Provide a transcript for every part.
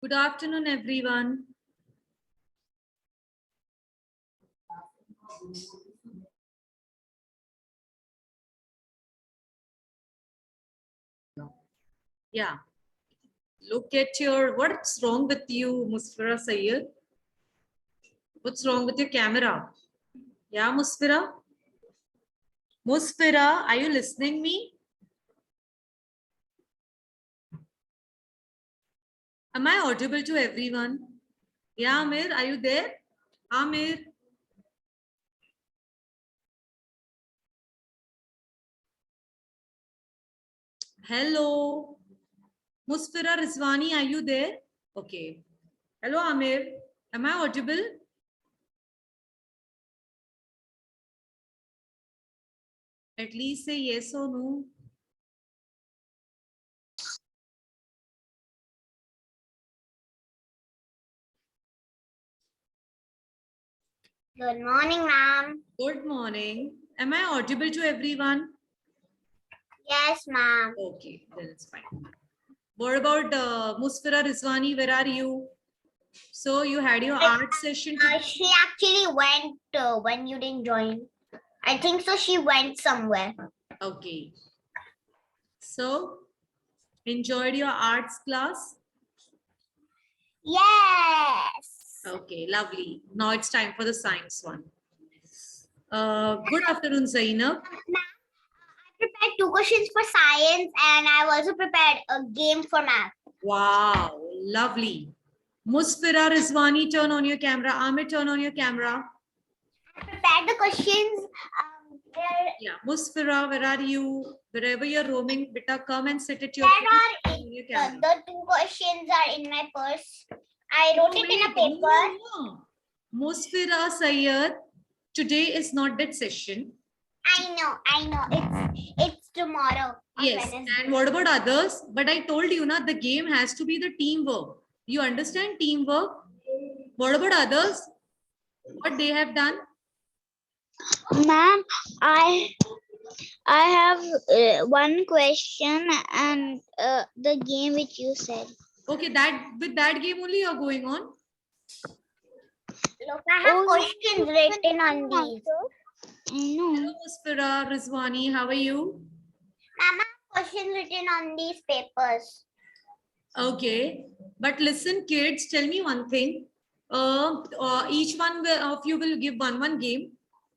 Good afternoon, everyone. Yeah. Look at what's wrong with you, Musfira Sayyed? What's wrong with your camera? Yeah, Musfira? Musfira, are you listening me? Am I audible to everyone? Yeah, Amir, are you there? Amir? Hello. Musfira Rizwani, are you there? Okay. Hello, Amir. Am I audible? At least say yes or no. Good morning, ma'am. Good morning. Am I audible to everyone? Yes, ma'am. Okay, then it's fine. What about Musfira Rizwani? Where are you? So you had your art session today? She actually went when you didn't join. I think so. She went somewhere. Okay. So enjoyed your arts class? Yes. Okay, lovely. Now it's time for the science one. Good afternoon, Zainab. I prepared 2 questions for science and I've also prepared a game for math. Wow, lovely. Musfira Rizwani, turn on your camera. Amir, turn on your camera. I prepared the questions. Yeah, Musfira, where are you? Wherever you're roaming, beta, come and sit at your There place. are Turn on your camera. the 2 questions are in my purse. I wrote it in a paper. No. Musfira Sayyed, today is not that session. I know. It's tomorrow. on Yes. Wednesday. And what about others? But I told you, na, the game has to be the teamwork. You understand teamwork? What about others? What they have done? Ma'am, I have one question and the game which you said. Okay, that with that game only you're going on. Look, I have questions written on these. I know. Hello, Musfira Rizwani, how are you? Mama, questions written on these papers. Okay, but listen, kids, tell me one thing. Each one of you will give one game.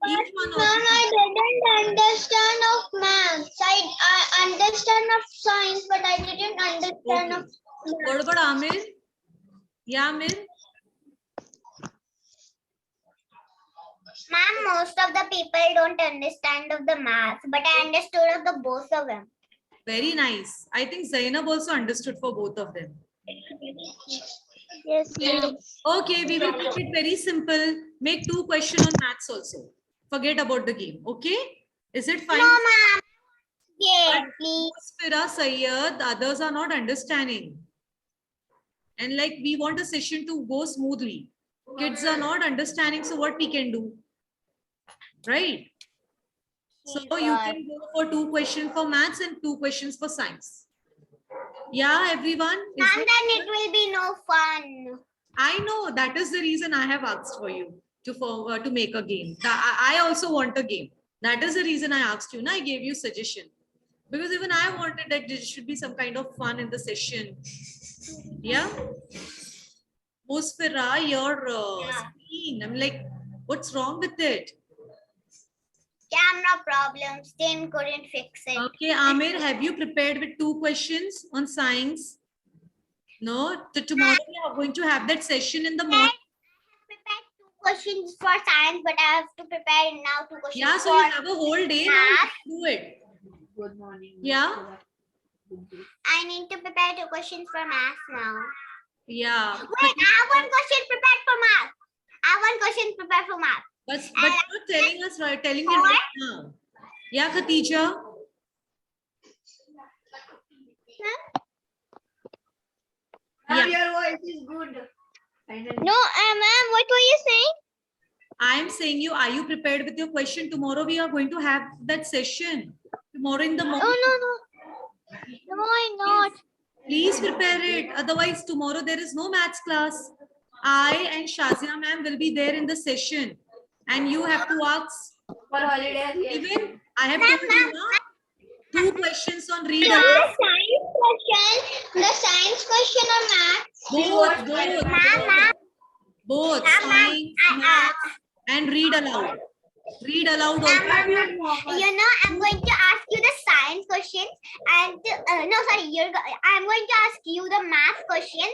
Each one of Ma'am, you. I didn't understand of maths. I understand of science, but I didn't understand Okay. of What about Amir? Yeah, Amir. Ma'am, most of the people don't understand of the maths, but I understood of the both of them. Very nice. I think Zainab also understood for both of them. Yes, ma'am. Okay, we will make it very simple. Make 2 questions on maths also. Forget about the game. Okay? Is it fine? No, ma'am. Yes, But please. Musfira Sayyed, the others are not understanding. And like we want a session to go smoothly. Kids are not understanding, so what we can do? Right? So you can go for 2 questions for maths and 2 questions for science. Yeah, everyone? Is And it- then it will be no fun. I know that is the reason I have asked for you to make a game. I also want a game. That is the reason I asked you. And I gave you suggestion because even I wanted that there should be some kind of fun in the session. Yeah. Musfira, your screen. I'm like, what's wrong with it? Camera problems. Tim couldn't fix it. Okay, Amir, have you prepared with 2 questions on science? No, tomorrow we are going to have that session in the morning. Prepared 2 questions for science, but I have to prepare now 2 questions Yeah, so for you have a whole day now math. to do it. Good morning. Yeah. I need to prepare 2 questions for math now. Yeah. Wait, I have 1 question prepared for math. I have 1 question prepared for math. But you're not telling us right, telling me right now. Yeah, Khatija. Now Yeah. your voice is good. Finally. No, ma'am, what were you saying? I am saying you, are you prepared with your question? Tomorrow we are going to have that session. Tomorrow in the morning. Oh, no. No, I'm not. Please prepare it. Otherwise, tomorrow there is no maths class. I and Shazia ma'am will be there in the session. And you have to ask. For holidays, yes. Even I have told you na, 2 questions on read The aloud. science question or maths? Both science, maths, and read aloud. Read aloud also. You know, I'm going to ask you the science questions and no, sorry, I'm going to ask you the math questions,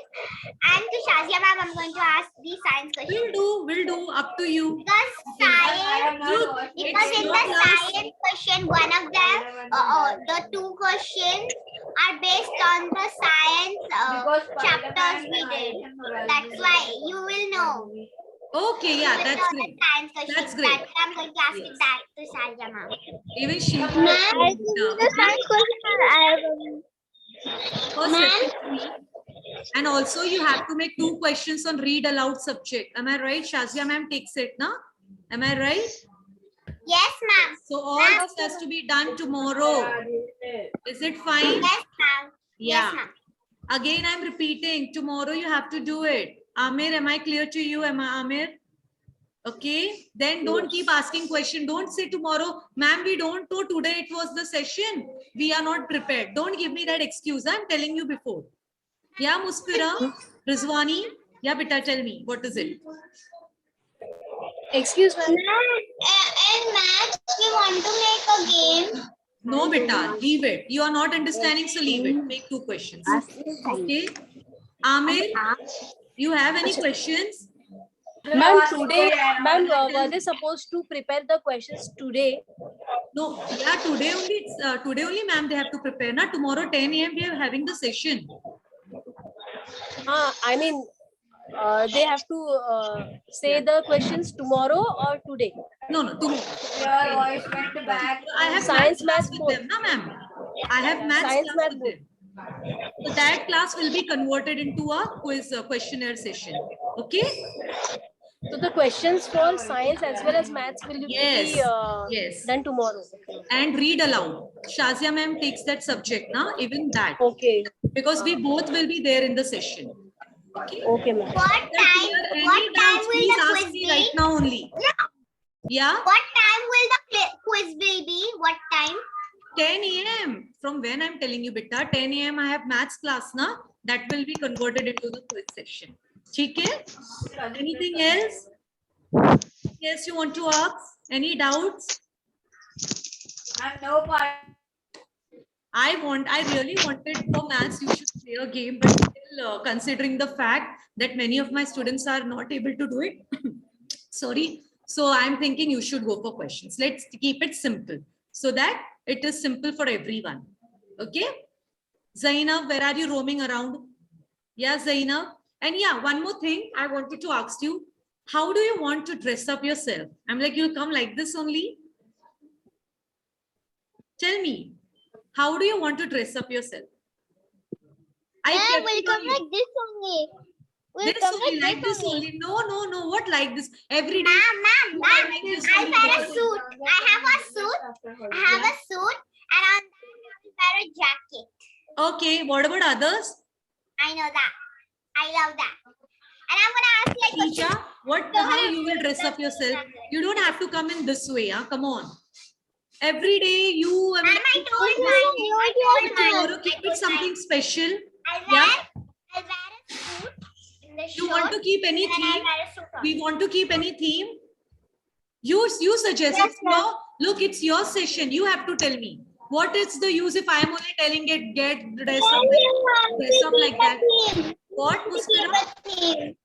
and to Shazia ma'am, I'm going to ask the science questions. Will do. Up to you. Because I science, have not watched it. because in your the class. science question, one of them, the 2 questions are based on the science Because chapters we did. That's why you will know. Okay, yeah, With that's all the great. science questions. That's great. That's why I'm going to ask Yes. it that to Shazia ma'am. Even she. Ma'am, I will do the science question or I will. First Ma'am? listen to me. And also you have to make 2 questions on read aloud subject. Am I right? Shazia ma'am takes it, na? Am I right? Yes, ma'am. So all this has to be done tomorrow. Is it fine? Yes, ma'am. Yeah. Yes, ma'am. Again, I'm repeating. Tomorrow you have to do it. Amir, am I clear to you? Am I Amir? Okay. Then don't keep asking question. Don't say tomorrow, ma'am, we don't know today it was the session. We are not prepared. Don't give me that excuse. I'm telling you before. Yeah, Muspira, Rizwani. Yeah, beta, tell me. What is it? Excuse me. In maths, we want to make a game. No, beta, leave it. You are not understanding, so leave it. Make 2 questions. Okay. Amir, you have any questions? Ma'am, today, ma'am, were they supposed to prepare the questions today? No, yeah, today only, today only, ma'am, they have to prepare. Na, tomorrow 10 a.m. we are having the session. I mean, they have to say the questions tomorrow or today? No, tomorrow. Your voice went back. I have Science, maths class math, with both. them, na, ma'am. I have maths Science, class math, with them. So that class will be converted into a quiz questionnaire session. Okay? So the questions for science as well as maths will Yes, be yes. done tomorrow. And read aloud. Shazia ma'am takes that subject, na, even that. Okay. Because we both will be there in the session. Okay? Okay, ma'am. What time? Any What time doubts, will please the ask quiz me be? right now only. Yeah? What time will the quiz will be? What time? 10 a.m. From when I'm telling you, beta, 10 a.m. I have maths class, na? That will be converted into the quiz section. Okay? Anything else? Yes, you want to ask? Any doubts? No part. I really wanted for maths, you should play a game, but still considering the fact that many of my students are not able to do it, sorry. So I'm thinking you should go for questions. Let's keep it simple so that it is simple for everyone. Okay? Zainab, where are you roaming around? Yeah, Zainab. And yeah, one more thing I wanted to ask you. How do you want to dress up yourself? I'm like, you'll come like this only? Tell me, how do you want to dress up yourself? I Ma'am, kept will it come on you. like this only. Will This come only, like this only. only. No. What like this? Every day. Ma'am, you are like this I only. wear a suit. I have a suit, and on that I will wear a jacket. Okay, what about others? I know that. I love that. And I'm gonna ask like a Tisha, how you will dress up yourself? You don't have to come in this way, huh? Come on. Every day you. Ma'am, I told mine. Tomorrow keep it something special. I'll Yeah. wear a suit in the You want to keep any and then I'll theme? wear a suit on. We want to keep any theme? You suggest. Yes, It's your, look, it's your session. You have to tell me. What is the use if I am only telling it, get dress up, dress up like that? What, Muspira? Theme.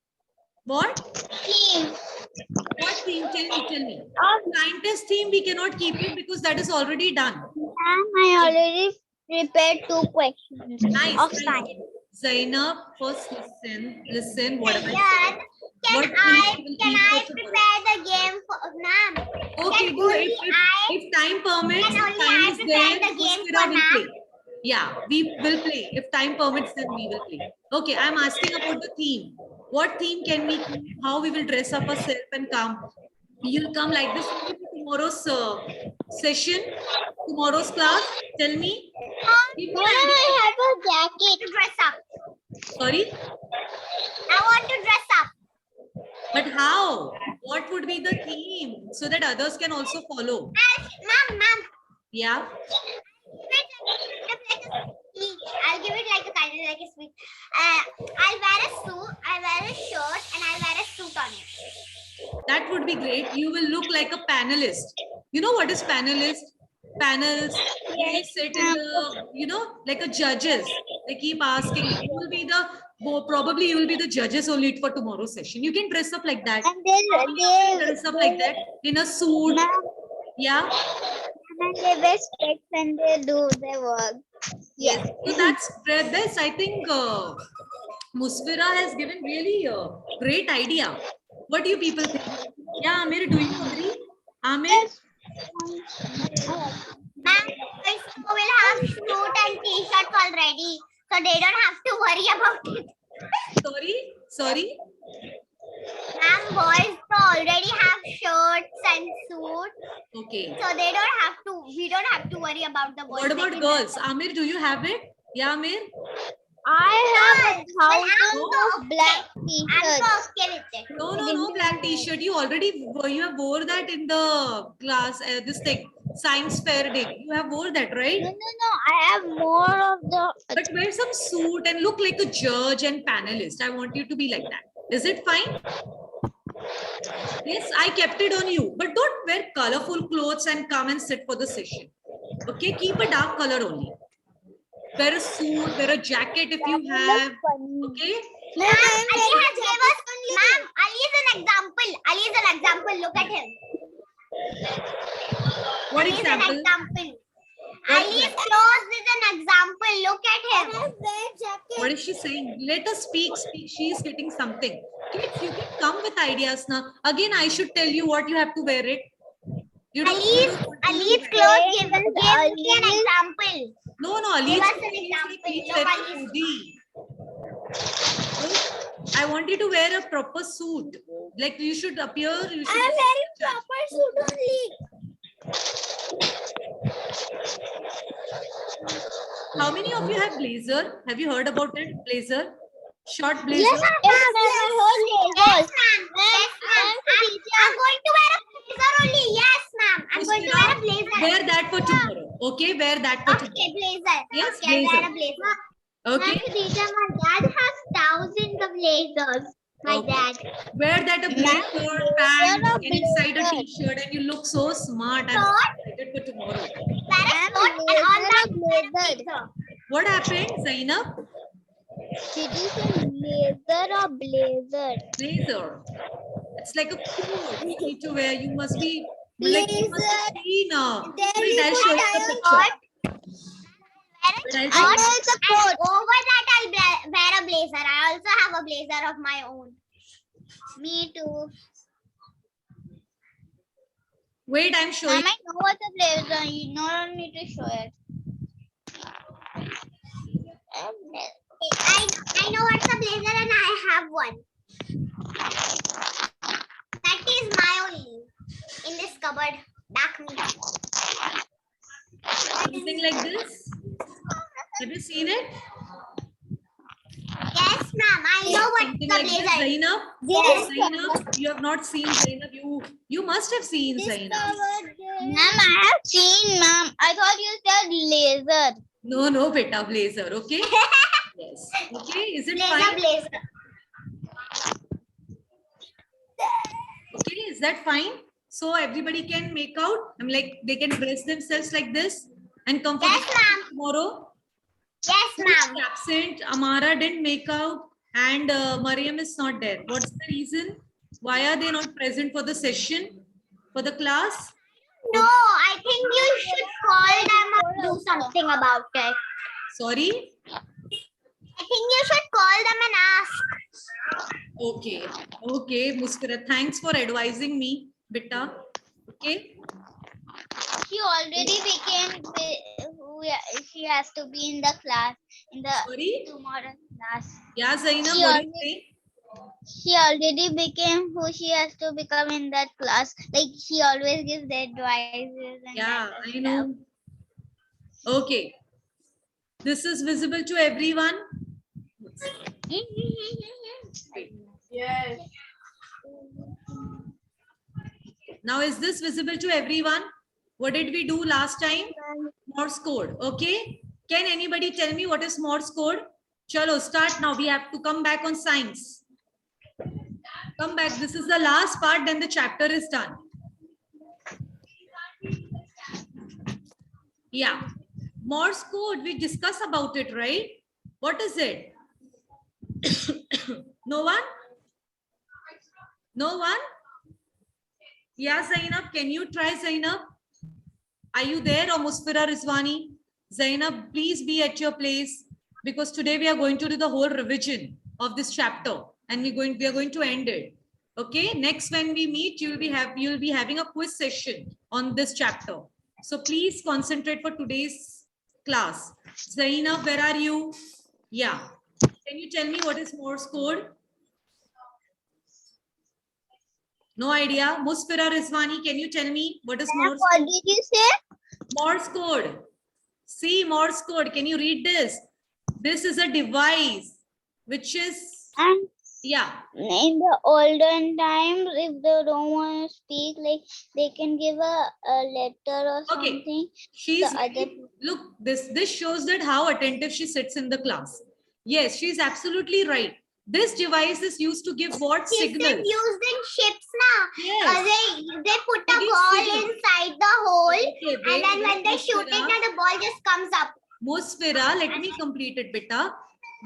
What? Theme. What theme? Tell me. Scientist theme, we cannot keep it because that is already done. I already prepared 2 questions Nice. of nice. science. Zainab, first listen what am I Can saying? can I prepare the game for ma'am? Okay, Can go. only If time permits, Can only time I is prepare there, the game Muspira for will now? play. Yeah, we will play. If time permits, then we will play. Okay, I'm asking about the theme. What theme can we keep? How we will dress up ourselves and come? You'll come like this only for tomorrow's session, tomorrow's class. Tell me. Give No, me no, an idea. I have a jacket. To dress up. Sorry, I want to dress up. but how? What would be the theme so that others can also follow? Ma'am. Yeah. I'll give it like a kind of like a speech. I'll wear a suit, I'll wear a shirt, and I'll wear a suit on it. That would be great. You will look like a panelist. You know what is panelist? Panels, they sit in the, like a judges. They keep asking. You will be the, probably you will be the judges only for tomorrow's session. You can dress up like that. And then Dress up like that in a suit. Yeah. and they wear specs and they do their work. Yes. So that's best. I think Musfira has given really a great idea. What do you people think? Yeah, Amir, do you agree? Amir? Ma'am, boys will have suit and t-shirts already, so they don't have to worry about it. Sorry? Ma'am, boys already have shirts and suits, Okay. so they don't have to. We don't have to worry about the boys. What about girls? Amir, do you have it? Yeah, Amir? I have Well, of black I'm t-shirts. okay with it. No, black t-shirt. You have wore that in the class, this thing, science fair day. You have wore that, right? No, I have more of the. But wear some suit and look like a judge and panelist. I want you to be like that. Is it fine? Yes, I kept it on you. But don't wear colorful clothes and come and sit for the session. Okay, keep a dark color only. Wear a suit, wear a jacket if you have. Okay? Ma'am, Ali has gave us. Ma'am, Ali is an example. Ali is an example. Look at him. What Ali is an example? example. Ali's clothes is an example. Look at him. What is she saying? Let us speak. She is getting something. Kids, you can come with ideas now. Again, I should tell you what you have to wear it. You don't Ali's clothes give me an example. No, Ali. Give us an example. Look, Ali's. I want you to wear a proper suit. Like you should appear. You should I'm wearing proper suit only. How many of you have blazer? Have you heard about it? Blazer? Short blazer? Yes, ma'am. Yes, ma'am. Yes, ma'am. I'm going to wear a blazer only. Yes, ma'am. I'm going to wear a blazer. Wear that for tomorrow. Okay, wear that for tomorrow. Okay, blazer. Yes, Okay, I'll wear blazer. a blazer. Okay, My dad has thousands of lasers. My Okay. dad. wear that a black shirt, pants, and inside a blazer. t-shirt, and you look so smart. I'm excited for tomorrow. Wear a coat and on that wear a blazer. What happened, Zainab? Did you say laser or blazer? Blazer. It's like a coat you need to wear. You must be like you must have seen. Wait, I'll show you the picture. Wait, I'll show you. It's a And coat. over that, I'll wear a blazer. I also have a blazer of my own. Me too. Wait, I'm showing. Mom, I know what's a blazer. You don't need to show it. I know what's a blazer and I have one. That is my only in this cupboard. Back me. Something like this. Have you seen it? Yes, ma'am. I know what's Something the like this, blazer. Zainab? Yes. Zainab, you have not seen Zainab. You must have seen Zainab. Ma'am, I have seen, ma'am. I thought you said laser. No, beta, blazer. Okay. Yes. Okay. Is it Blazer, fine? blazer. Okay. Is that fine? So everybody can make out. I'm like they can dress themselves like this and come for Yes, the ma'am. tomorrow. Yes, ma'am. Absent. Amara didn't make out, and Mariam is not there. What's the reason? Why are they not present for the session, for the class? No, I think you should call them or do something about it. Sorry. I think you should call them and ask. Okay, Muskira. Thanks for advising me, Bitta. Okay. She already became she has to be in the class in the Sorry. tomorrow class. Yeah, Zainab, She what do you already- say? She already became who she has to become in that class. Like she always gives the advices. And Yeah, that I stuff. know. Okay. This is visible to everyone. Yes. Now, is this visible to everyone? What did we do last time? Morse code. Okay. Can anybody tell me what is Morse code? Chalo, start now. We have to come back on science. Come back. This is the last part. Then the chapter is done. Yeah. Morse code. We discuss about it, right? What is it? No one? No one? Yeah, Zainab. Can you try, Zainab? Are you there, or Musfira Rizwani? Zainab, please be at your place, because today we are going to do the whole revision of this chapter, and we are going to end it. Okay. Next, when we meet, you'll be having a quiz session on this chapter. So please concentrate for today's class. Zainab, where are you? Yeah. Can you tell me what is Morse code? No idea. Musfira Rizwani, can you tell me what is Morse What code? did you say? Morse code. See, Morse code. Can you read this? This is a device which is, And yeah. in the olden times, if they don't want to speak, like they can give a letter or Okay. something. She's The other- look, this shows that how attentive she sits in the class. Yes, she's absolutely right. This device is used to give what This is signal? used in ships now. Yes. They put a It is ball signal. inside the hole, Okay, and wait, then when wait, they shoot it, Musfira. now the ball just comes up. Musfira, let me complete it, beta.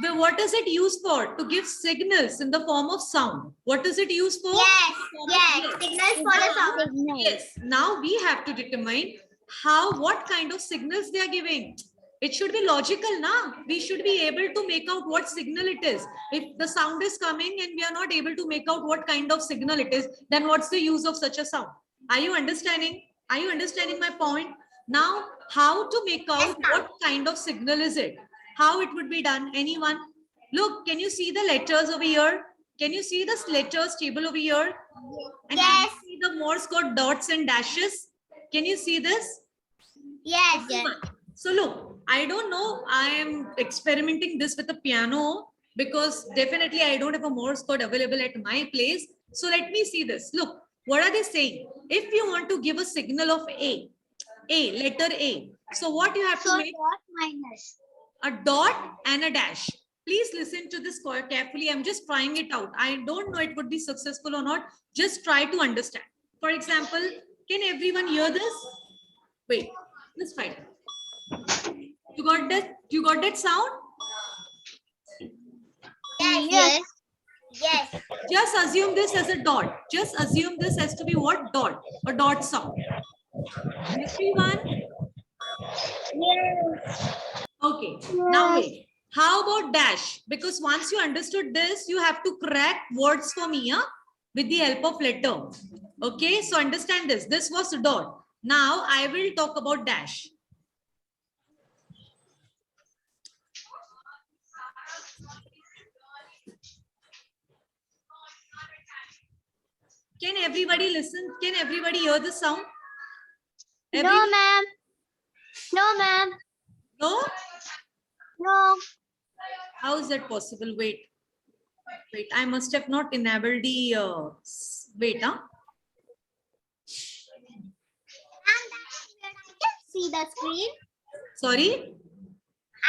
Well, what is it used for? To give signals in the form of sound. What is it used for? Yes, Form of- yes. Signals for the sound. Signal. Yes. Now we have to determine what kind of signals they are giving. It should be logical, na? We should be able to make out what signal it is. If the sound is coming and we are not able to make out what kind of signal it is, then what's the use of such a sound? Are you understanding? Are you understanding my point? Now, how to make out Yes, ma'am. what kind of signal is it? How it would be done? Anyone? Look, can you see the letters over here? Can you see the letters table over here? And can you Yes. see the Morse code dots and dashes? Can you see this? Yes. So look, I don't know. I am experimenting this with a piano because definitely I don't have a Morse code available at my place. So let me see this. Look, what are they saying? If you want to give a signal of letter A. So what you have to So make? dot minus. A dot and a dash. Please listen to this carefully. I'm just trying it out. I don't know it would be successful or not. Just try to understand. For example, can everyone hear this? Wait, let's try it. You got that? You got that sound? Yes. Yes. Just assume this as a dot. Just assume this has to be what? Dot. A dot sound. Everyone? Okay. Now wait. How about dash? Because once you understood this, you have to crack words for me, huh? With the help of letter. Okay. So understand this. This was dot. Now I will talk about dash. Can everybody listen? Can everybody hear the sound? No, Everybody- ma'am. No, ma'am. No? No. How is that possible? Wait. Wait, I must have not enabled the wait, huh? And I can see the screen. Sorry?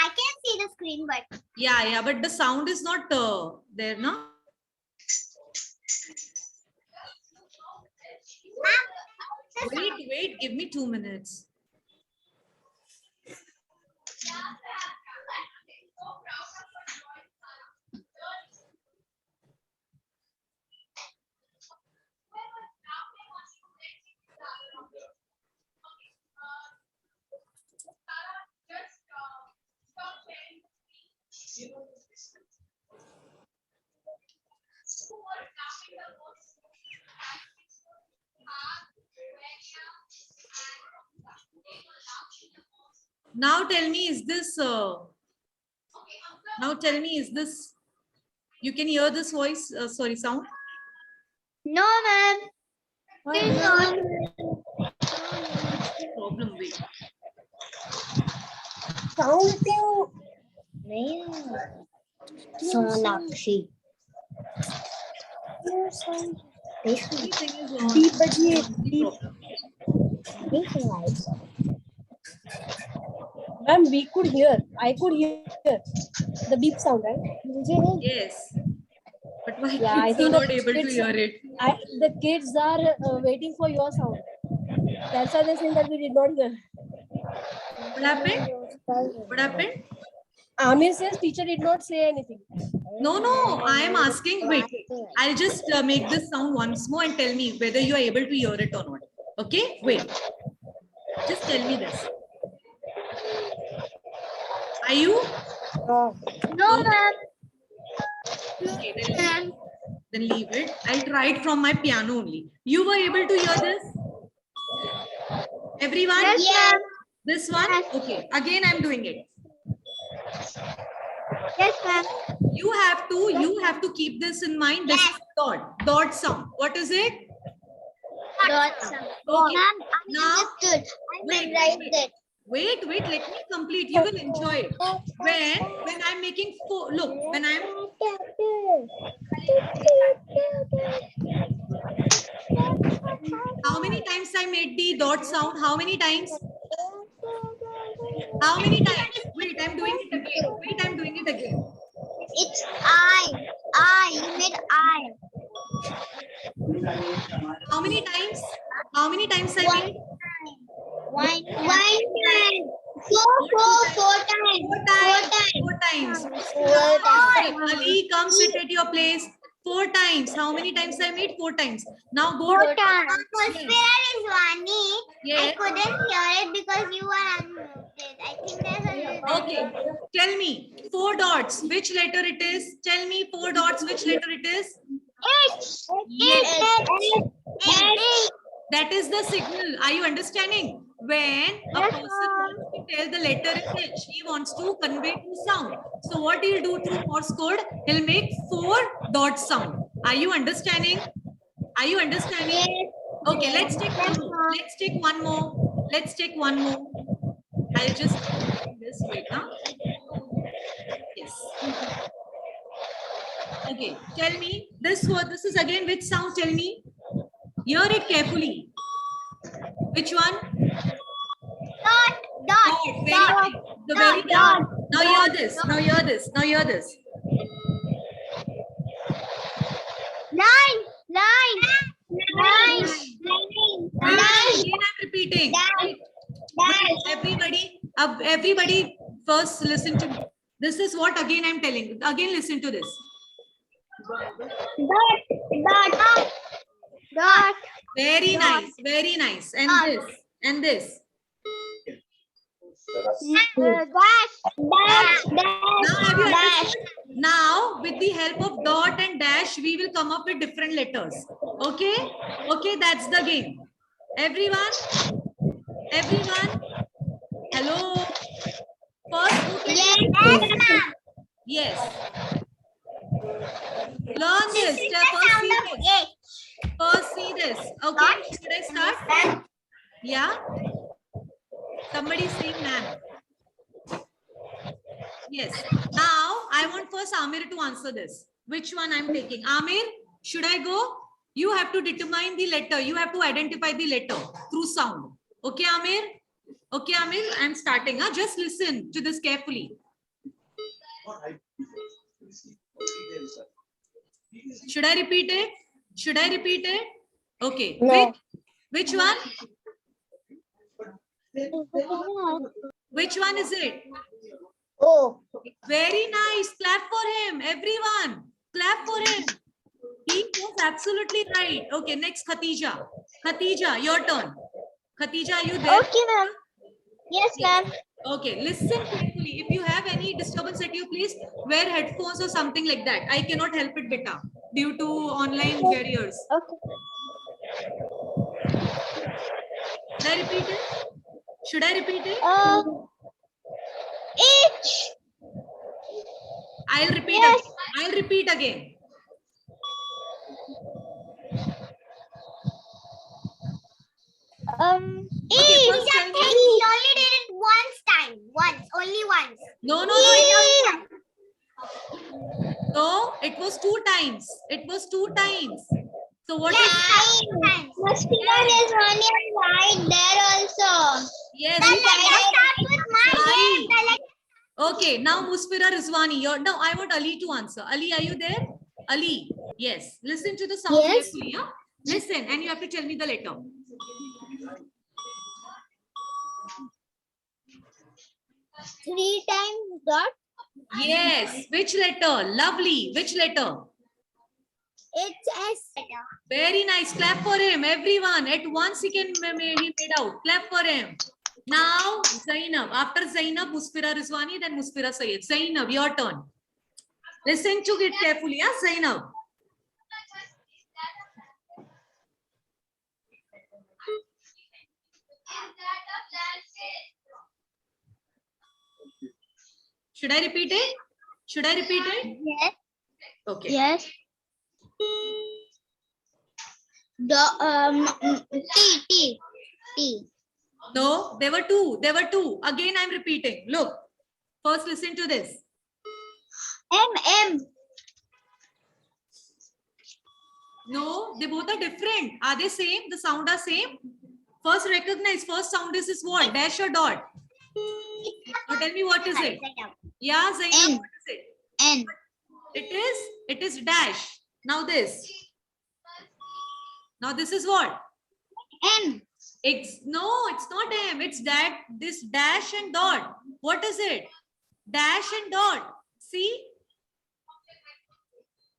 I can see the screen, but Yeah, but the sound is not there, no? Wait, give me 2 minutes. Now tell me, is this, now tell me, is this, you can hear this voice, sorry, sound? No, ma'am. Still not. Problem, wait. Counting Sonakshi. Everything is on. Beep bajiye, beep. Ma'am, we could hear. I could hear the beep sound, right? Yes. But why Yeah, I kids think are the not able to kids- hear it? The kids are waiting for your sound. That's why they're saying that we did not hear. What happened? What happened? Amir says teacher did not say anything. No, I am asking. Wait, I'll just make this sound once more and tell me whether you are able to hear it or not. Okay, wait. Just tell me this. Are you? No, ma'am. Okay, then leave it. I'll try it from my piano only. You were able to hear this? Everyone? Yes, ma'am. This one? Okay, again I'm doing it. Yes, ma'am. You have to keep this in mind. This is dot sound. What is it? Dot. Okay. Ma'am, I Now, understood. I wait, memorized it. Wait, let me complete. You will enjoy it. When I'm making four, look, when I'm how many times I made the dot sound? How many times? How many times? Wait, I'm doing it again. Wait, I'm doing it again. It's I. You made I. How many times? How many times I made? One time. Four times. Four times. Four times. Ali, come sit at your place. 4 times. How many times I made? 4 times. Now go Four to times. Rizwani, Yes. I couldn't hear it because you were unmuted. I think there's a Okay. Tell me 4 dots. Which letter it is? Tell me 4 dots. Which letter it is? Yes. That is the signal. Are you understanding? When a person wants to tell the letter is H, he wants to convey 2 sound. So what he'll do through Morse code? He'll make 4 dot sound. Are you understanding? Are you understanding? Okay, let's take one more. Let's take one more. Let's take one more. I'll just do this. Wait, huh? Yes. Okay, tell me this word. This is again which sound? Tell me. Hear it carefully. Which one? dot. Very nice. The very dot. Now hear this. Now hear this. Now hear this. Line. Again, I'm repeating. Everybody, first listen to me. This is what again I'm telling. Again, listen to this. Dot. Very nice. Very nice. And this. And this. Now, have you understood? Now, with the help of dot and dash, we will come up with different letters. Okay? Okay, that's the game. Everyone? Hello? First, yes. Learn this. First, see this. Okay, should I start? Yeah? Somebody saying ma'am. Yes. Now, I want first Amir to answer this. Which one I'm taking? Amir, should I go? You have to determine the letter. You have to identify the letter through sound. Okay, Amir? Okay, Amir, I'm starting. Huh? Just listen to this carefully. Should I repeat it? Should I repeat it? Okay. No. Which one? Which one is it? Oh. Very nice. Clap for him. Everyone. Clap for him. He was absolutely right. Okay, next Khatija. Khatija, your turn. Khatija, are you there? Okay, ma'am. Yes, ma'am. Okay, listen carefully. If you have any disturbance at you, please wear headphones or something like that. I cannot help it, beta, due to online barriers. Okay. Should I repeat it? Should I repeat it? H. I'll repeat Yes. again. I'll repeat again. Okay, first tell me. He only did it only once. No, no, it was 2 times. It was 2 times. So what is Muspira is only right there also. yes? The letter starts with my name. The letter Okay, now Musfira Rizwani. Now I want Ali to answer. Ali, are you there? Ali, yes. Listen to the sound Yes. carefully. Yeah? Listen, and you have to tell me the letter. 3 times dot. Yes. Which letter? Lovely. Which letter? It's S. Very nice. Clap for him, everyone. At once he made out. Clap for him. Now Zainab. After Zainab, Musfira Rizwani, then Musfira Sayed. Zainab, your turn. Listen to it carefully. Yeah, Zainab. Should I repeat it? Should I repeat it? Yes. Okay. Yes. T. No, there were 2. There were 2. Again, I'm repeating. Look. First, listen to this. M. No, they both are different. Are they same? The sound are same? First, recognize. First sound is what? Dash or dot? Now tell me what is it? Yeah, Zainab, N. what is it? N. It is dash. Now this. Now this is what? M. No, it's not M. It's that this dash and dot. What is it? Dash and dot. See?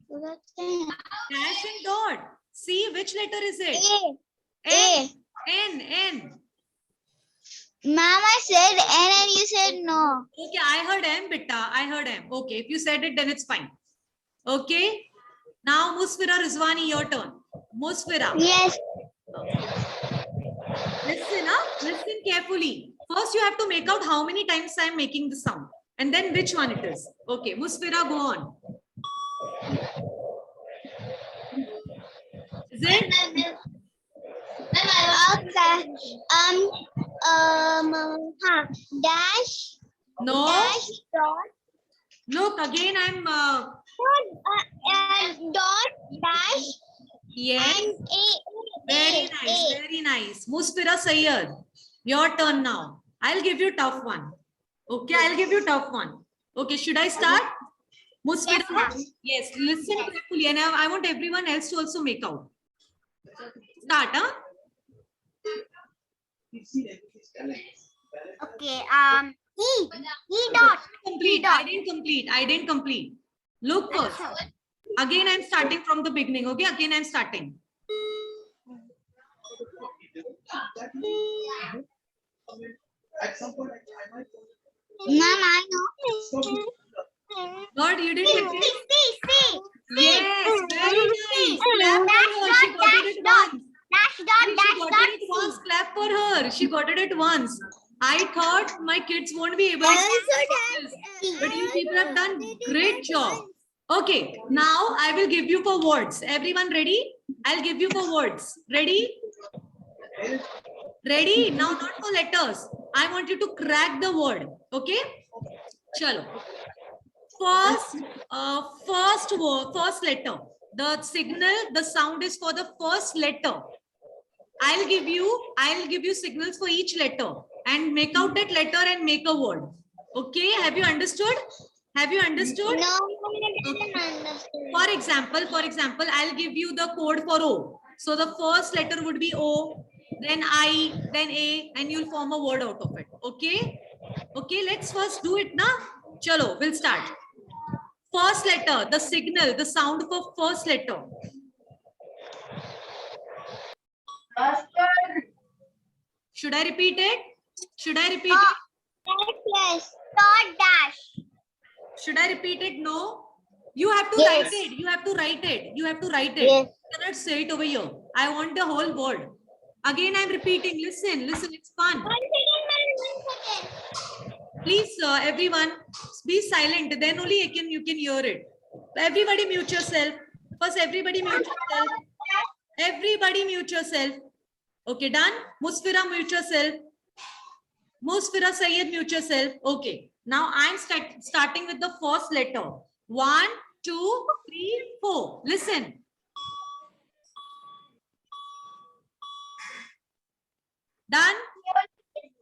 So that's N. Dash and dot. See which letter is it? A. N. Ma'am, I said N and you said no. Okay, I heard M, Bitta. I heard M. Okay, if you said it, then it's fine. Okay. Now, Musfira Rizwani, your turn. Musfira. Yes. Listen, huh? Listen carefully. First, you have to make out how many times I am making the sound. And then which one it is. Okay, Musfira, go on. Is it? Okay. Dash. No. Dash. Dot. Look, again, I'm... Dot. Dash. yes. And A. Very nice. Very nice. Musfira Sayyad, your turn now. I'll give you tough one. Okay, I'll give you tough one. Okay, should I start? Musfira? Yes, listen carefully. And I want everyone else to also make out. Start, huh? Okay. E dot. Complete. I didn't complete. Look first. Again, I'm starting from the beginning. Okay, again, I'm starting. Ma'am, I know. God, you didn't get it? C. Yes, very nice. Clap for her. Dash, She got it at dot, once. Dash She dot. Dash got dot. it at once. Clap for her. She got it at once. I thought my kids won't be able to do this, but you people have done great job. Okay, now I will give you for words. Everyone ready? I'll give you for words. Ready? Ready? Now not for letters. I want you to crack the word. Okay? Chalo. First letter. The signal, the sound is for the first letter. I'll give you signals for each letter and make out that letter and make a word. Okay? Have you understood? Have you understood? No, I didn't understand. For example, I'll give you the code for O. So the first letter would be O, then I, then A, and you'll form a word out of it. Okay? Okay, let's first do it now. Chalo, we'll start. First letter, the signal, the sound for first letter. Should I repeat it? Should I repeat it? Yes. Dot dash. Should I repeat it? No. You have to Yes. write it. You have to write it. You have to write it. Yes. You cannot say it over here. I want the whole word. Again, I'm repeating. Listen, it's fun. 1 second. Please, everyone, be silent. Then only you can hear it. Everybody mute yourself. First, everybody mute yourself. Everybody mute yourself. Okay, done. Musfira, mute yourself. Musfira Sayyed, mute yourself. Okay. Now I'm starting with the first letter. 1, 2, 3, 4. Listen. Done.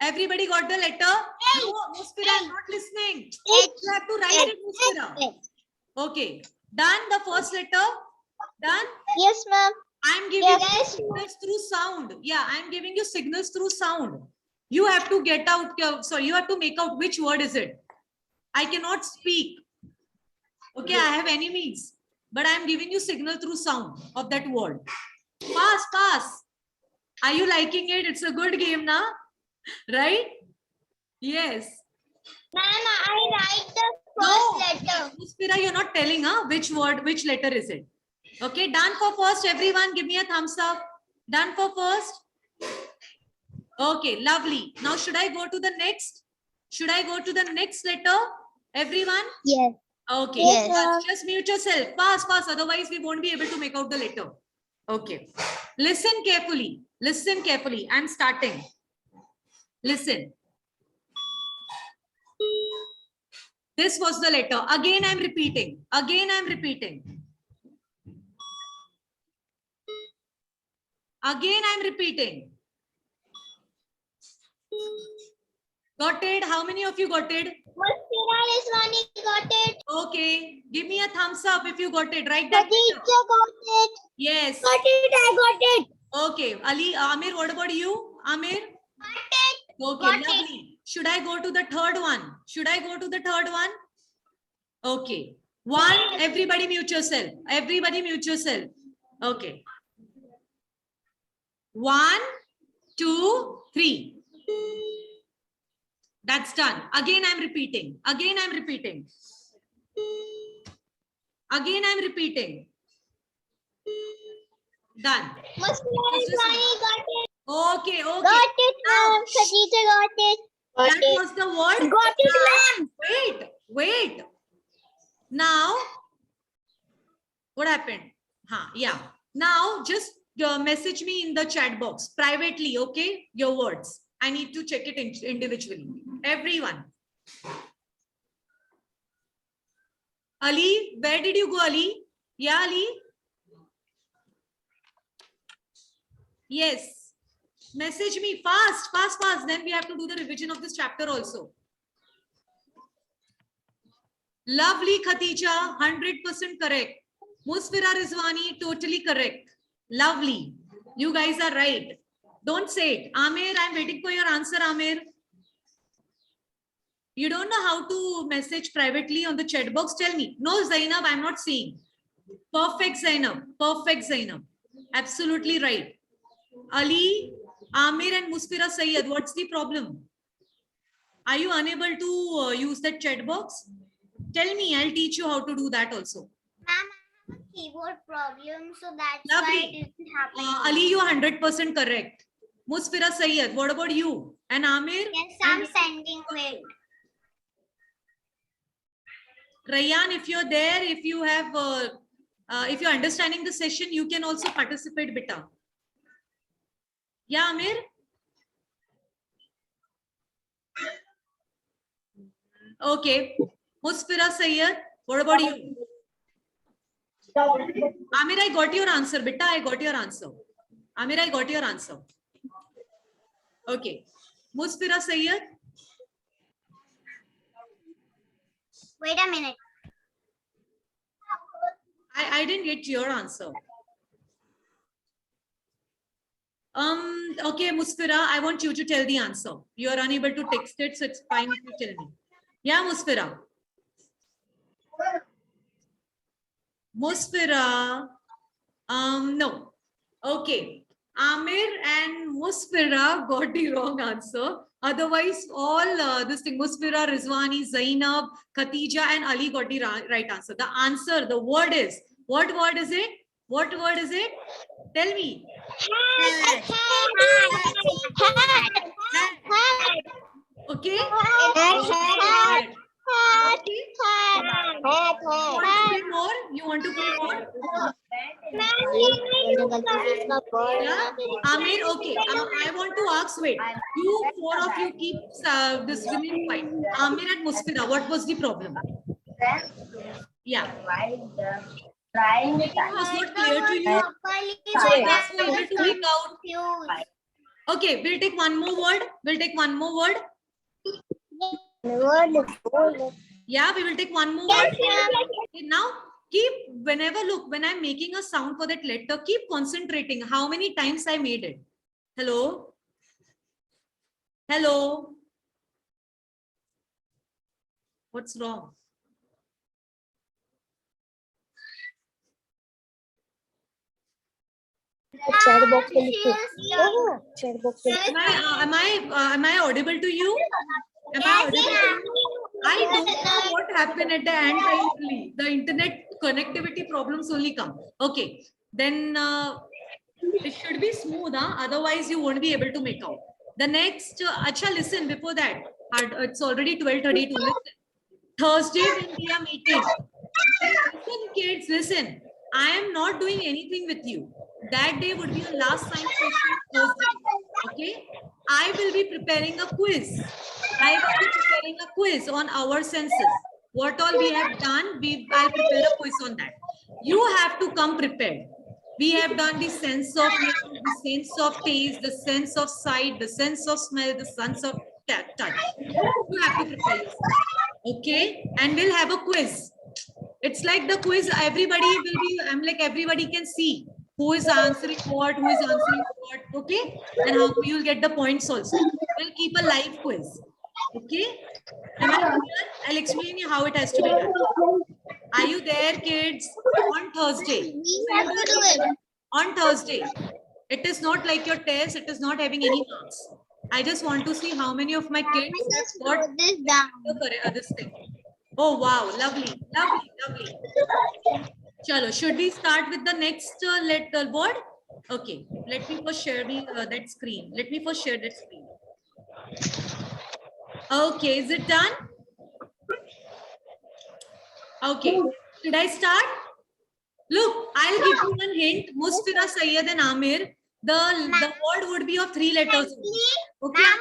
Everybody got the letter? No, Musfira, I'm not listening. You have to write it, Musfira. Okay. Done. The first letter. Done. Yes, ma'am. I'm giving Yes. you signals through sound. Yeah, I'm giving you signals through sound. You have to get out. Sorry, you have to make out which word is it. I cannot speak. Okay, I have enemies, but I'm giving you signal through sound of that word. Pass, pass. Are you liking it? It's a good game now, right? Yes. Ma'am, I write the No, first letter. Muspira, you're not telling which word, which letter is it? Okay, done for first, everyone. Give me a thumbs up. Done for first. Okay, lovely. Now, should I go to the next? Should I go to the next letter? Everyone? Yes. Okay, Yes, just mute yourself. Pass, pass. Otherwise, we won't be able to make out the letter. Okay. Listen carefully. Listen carefully. I'm starting. Listen. This was the letter. Again, I'm repeating. Again, I'm repeating. Again, I'm repeating. Got it? How many of you got it? Musfira Rizwani got it. Okay. Give me a thumbs up if you got it. Write that Khadija letter. got it. Yes. Got it. I got it. Okay. Ali, Amir, what about you? Amir? Got it. Okay, Got it. lovely. Should I go to the third one? Should I go to the third one? Okay. One, everybody mute yourself. Everybody mute yourself. Okay. 1, 2, 3. That's done. Again, I'm repeating. Again, I'm repeating. Again, I'm repeating. Done. Musfira Rizwani got it. Okay, okay. Got it, Now, ma'am. Khadija got it. that was the word. Got it, ma'am. Wait, wait. Now, what happened? Yeah. Now, just message me in the chat box privately, okay? Your words. I need to check it individually. Everyone. Ali, where did you go, Ali? Yeah, Ali? Yes. Message me fast, fast, fast. Then we have to do the revision of this chapter also. Lovely, Khatija. 100% correct. Musfira Rizwani, totally correct. Lovely. You guys are right. Don't say it. Amir, I'm waiting for your answer, Amir. You don't know how to message privately on the chat box? Tell me. No, Zainab, I'm not seeing. Perfect, Zainab. Perfect, Zainab. Absolutely right. Ali, Amir and Musfira Sayyed, what's the problem? Are you unable to use that chat box? Tell me, I'll teach you how to do that also. Ma'am, I have a keyboard problem, so that's Lovely. why it isn't happening. Ali, you are 100% correct. Musfira Sayyed, what about you? And Amir? Yes, I'm sending it. Rayyan, if you're there, if you have, if you're understanding the session, you can also participate, beta. Yeah, Amir? Okay. Musfira Sayyed, what about you? Amir, I got your answer, beta. I got your answer. Amir, I got your answer. Okay. Musfira Sayyed? Wait a minute. I didn't get your answer. Okay, Musfira, I want you to tell the answer. You are unable to text it, so it's fine if you tell me. Yeah, Musfira. Musfira. No. Okay. Amir and Musfira got the wrong answer. Otherwise, all this thing, Musfira, Rizwani, Zainab, Khatija, and Ali got the right answer. The answer, the word is, what word is it? What word is it? Tell me. Hat. Okay? Hat. Okay. You want to play more? You want to play more? uncle. This is the bird. Yeah, Amir, okay. I want to ask, wait. You, four of you keep this remain quiet. Amir and Musfira, what was the problem? Yeah. It was not clear to you. So I was not able to make out. Okay, we'll take one more word. We'll take one more word. Yeah, we will take one more word. Okay, now, keep, whenever, look, when I'm making a sound for that letter, keep concentrating how many times I made it. Hello? Hello? What's wrong? Chat box में लिखो. Chat box में. Am I audible to you? Am I audible to you? I don't know what happened at the end. The internet connectivity problems only come. Okay, then it should be smooth, huh? Otherwise you won't be able to make out. The next, acha, listen, before that, it's already 12:32. Listen. Thursday when we are meeting. Listen, kids, listen. I am not doing anything with you. That day would be your last science session, Thursday. Okay? I will be preparing a quiz. I will be preparing a quiz on our senses. What all we have done, I'll prepare a quiz on that. You have to come prepared. We have done the sense of hearing, the sense of taste, the sense of sight, the sense of smell, the sense of touch. You have to prepare yourself. Okay? And we'll have a quiz. It's like the quiz, everybody will be, I'm like, everybody can see who is answering what, okay? And how you'll get the points also. We'll keep a live quiz. Okay? Am I clear? I'll explain you how it has to be done. Are you there, kids? On Thursday. On Thursday. It is not like your test, it is not having any marks. I just want to see how many of my kids got this thing. Oh, wow. Lovely. Lovely. Lovely. Chalo, should we start with the next word? Okay. Let me first share that screen. Let me first share that screen. Okay. Is it done? Okay. Should I start? Look, I'll give you one hint. Musfira, Sayyed and Amir. The word would be of 3 letters. Okay. Ma'am,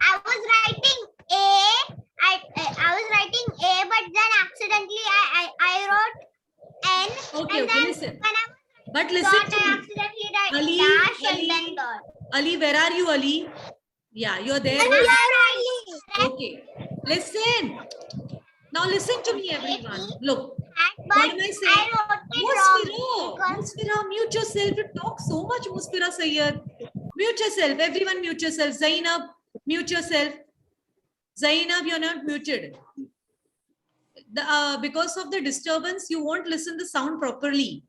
I was writing A. I was writing A, but then accidentally I wrote N. Okay, and okay, then listen. when I But listen thought to I me. accidentally wrote Ali, dash Ali. and then dot. Ali, where are you, Ali? Yeah, you're there. Okay. Listen. Now listen to me, everyone. Look. But What am I saying? I wrote it wrong. Musfira, mute yourself. You talk so much, Musfira Sayyed. Mute yourself. Everyone mute yourself. Zainab, mute yourself. Zainab, you're not muted. Because of the disturbance, you won't listen the sound properly.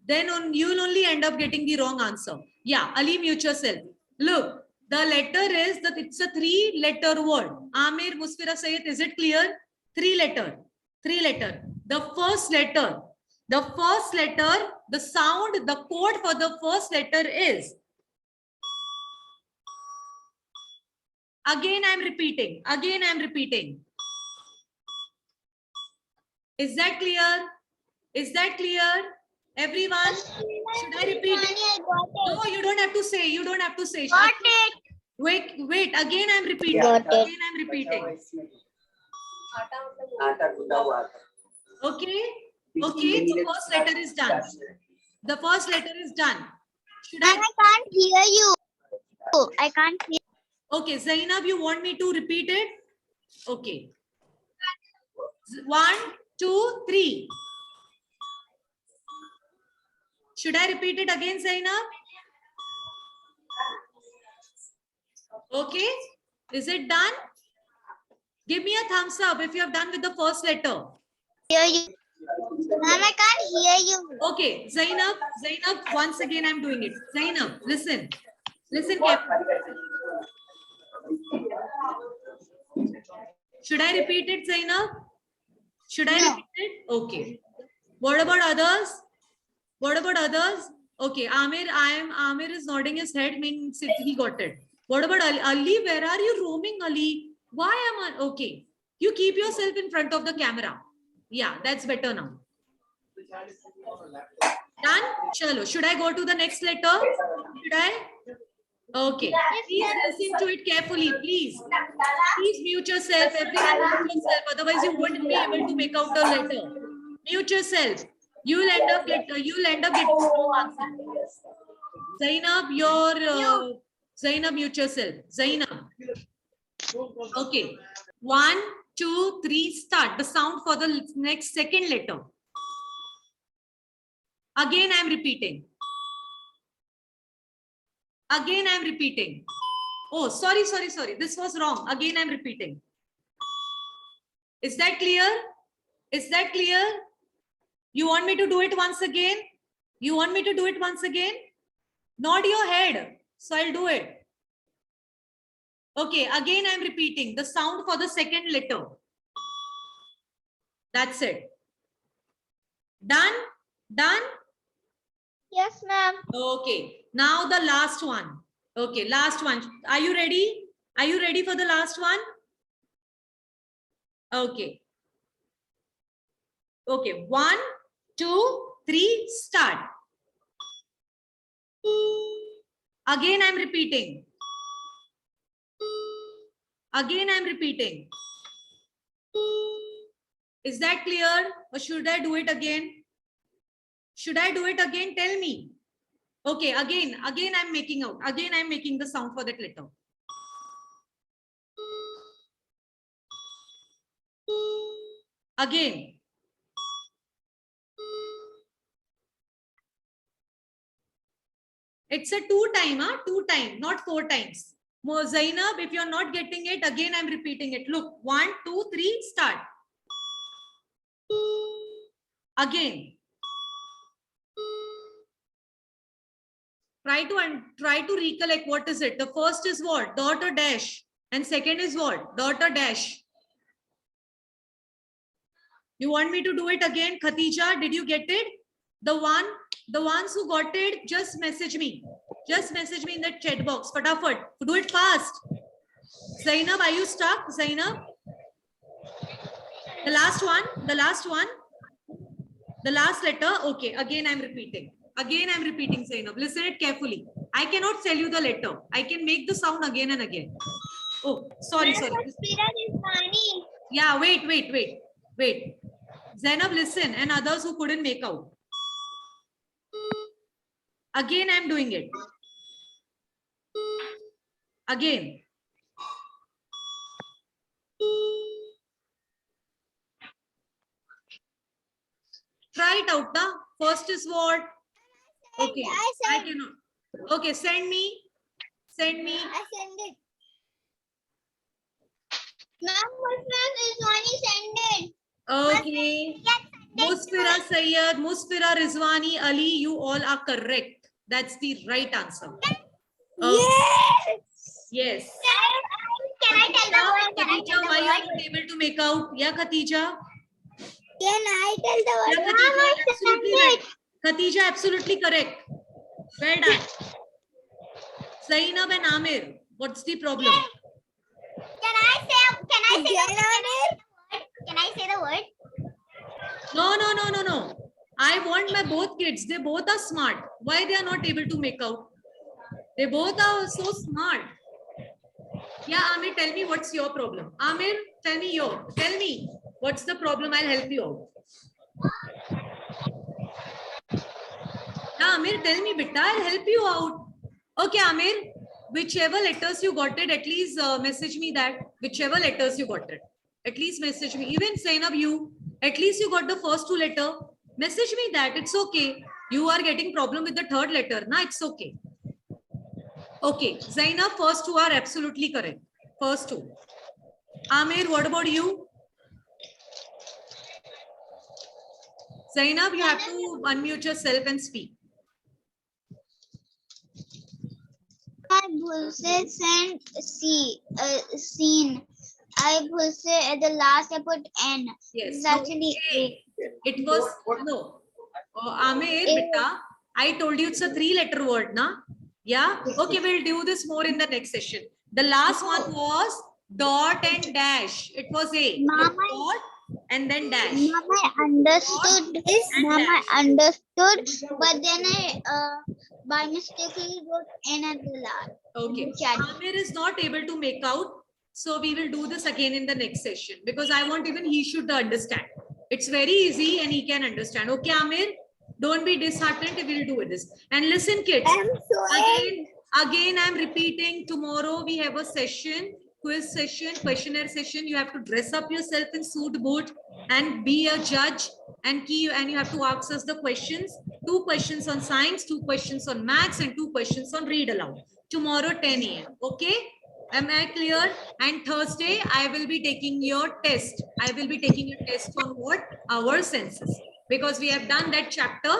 Then you'll only end up getting the wrong answer. Yeah, Ali, mute yourself. Look, the letter is that it's a 3-letter word. Amir, Musfira Sayyed, is it clear? 3-letter. 3-letter. The first letter, the sound, the code for the first letter is. Again, I'm repeating. Is that clear? Is that clear? Everyone, should I repeat it? No, you don't have to say. You don't have to say. Got it. Wait. Again, I'm repeating. Got it. Again, I'm repeating. Okay. Okay. The first letter is done. The first letter is done. Should Ma'am, I? I can't hear you. I can't hear. Okay, Zainab, you want me to repeat it? Okay. 1, 2, 3. Should I repeat it again, Zainab? Okay. Is it done? Give me a thumbs up if you have done with the first letter. Hear you. Ma'am, I can't hear you. Okay, Zainab, once again I'm doing it. Zainab, listen. Listen carefully. Should I repeat it, Zainab? Should I repeat it? Okay. What about others? What about others? Okay, Amir is nodding his head, means he got it. What about Ali? Ali, where are you roaming, Ali? Why am I? Okay. You keep yourself in front of the camera. Yeah, that's better now. Done? Chalo. Should I go to the next letter? Should I? Okay. Please listen to it carefully, please. Please mute yourself. Everyone mute yourself. Otherwise, you won't be able to make out the letter. Mute yourself. You'll end up getting wrong answer. Zainab, Zainab, mute yourself. Zainab. Okay. 1, 2, 3, start. The sound for the next second letter. Again, I'm repeating. Again, I'm repeating. Oh, sorry. This was wrong. Again, I'm repeating. Is that clear? Is that clear? You want me to do it once again? You want me to do it once again? Nod your head. So I'll do it. Okay, again, I'm repeating the sound for the second letter. That's it. Done? Done? Yes, ma'am. Okay, now the last one. Okay, last one. Are you ready? Are you ready for the last one? Okay. Okay, 1, 2, 3, start. Again, I'm repeating. Again, I'm repeating. Is that clear? Or should I do it again? Should I do it again? Tell me. Okay, again I'm making out. Again, I'm making the sound for that letter. Again. It's a 2 time, huh? 2 time, not 4 times. More Zainab, if you're not getting it, again, I'm repeating it. Look, 1, 2, 3, start. Again. Try to recollect what is it. The first is what? Dot or dash. And second is what? Dot or dash. You want me to do it again? Khatija, did you get it? The ones who got it, just message me. Just message me in the chat box. Fatafat. Do it fast. Zainab, are you stuck? Zainab? The last one. The last one. The last letter. Okay. Again, I'm repeating. Again, I'm repeating, Zainab. Listen it carefully. I cannot tell you the letter. I can make the sound again and again. Oh, sorry. Yeah, wait. Zainab, listen, and others who couldn't make out. Again, I'm doing it. Again. Try it out, na? First is what? Okay, I cannot. Okay, send me. Send me. I send it. Ma'am, what ma'am is Rizwani send it? Okay. Musfira Sayyad, Musfira Rizwani, Ali, you all are correct. That's the right answer. Yes. Can I tell the word? Can I Khatija, tell the why you are word? not able to make out? Yeah, Khatija. Can I tell the word? Yeah, Khatija, absolutely right. Khatija, absolutely correct. Well done. Zainab and Amir, what's the problem? Can I say the word? No. I want my both kids. They both are smart. Why they are not able to make out? They both are so smart. Yeah, Amir, tell me what's your problem. Amir, tell me what's the problem. I'll help you out. Yeah, Amir, tell me, Bitta, I'll help you out. Okay, Amir, whichever letters you got it, at least message me that. Whichever letters you got it, at least message me. Even Zainab, you, at least you got the first 2 letters. Message me that. It's okay. You are getting problem with the 3rd letter. Nah, it's okay. Okay, Zainab, first 2 are absolutely correct. First 2. Amir, what about you? Zainab, you have to unmute yourself and speak. I will say send scene. I will say at the last I put N. Yes. It's actually A. It was no. Amir, Bitta, I told you it's a 3-letter word, na? Yeah. Okay, we'll do this more in the next session. The last one was dot and dash. It was A. Mama. Dot and then dash. Ma'am, I understood. And Ma'am, I dash. understood, but then I by mistakenly wrote N at the last. Okay. Chat. Amir is not able to make out. So we will do this again in the next session because I want even he should understand. It's very easy and he can understand. Okay, Amir? Don't be disheartened. We will do this. And listen, kids. Again, I'm repeating. Tomorrow we have a session, quiz session, questionnaire session. You have to dress up yourself in suit boot and be a judge and you have to ask us the questions. 2 questions on science, 2 questions on maths, and 2 questions on read aloud. Tomorrow 10 a.m. Okay? Am I clear? And Thursday, I will be taking your test. I will be taking your test on what? Our senses. Because we have done that chapter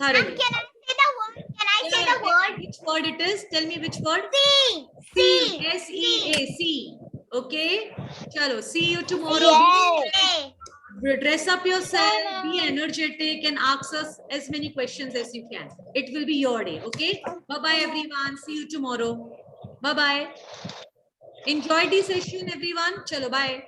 thoroughly. Can I say the word? Can I say the word? Which word it is? Tell me which word? C. C. S-E-A-C. Okay? Chalo, see you tomorrow. Yes. Dress up yourself, be energetic, and ask us as many questions as you can. It will be your day. Okay? Bye-bye, everyone. See you tomorrow. Bye-bye. Enjoy the session, everyone. Chalo, bye.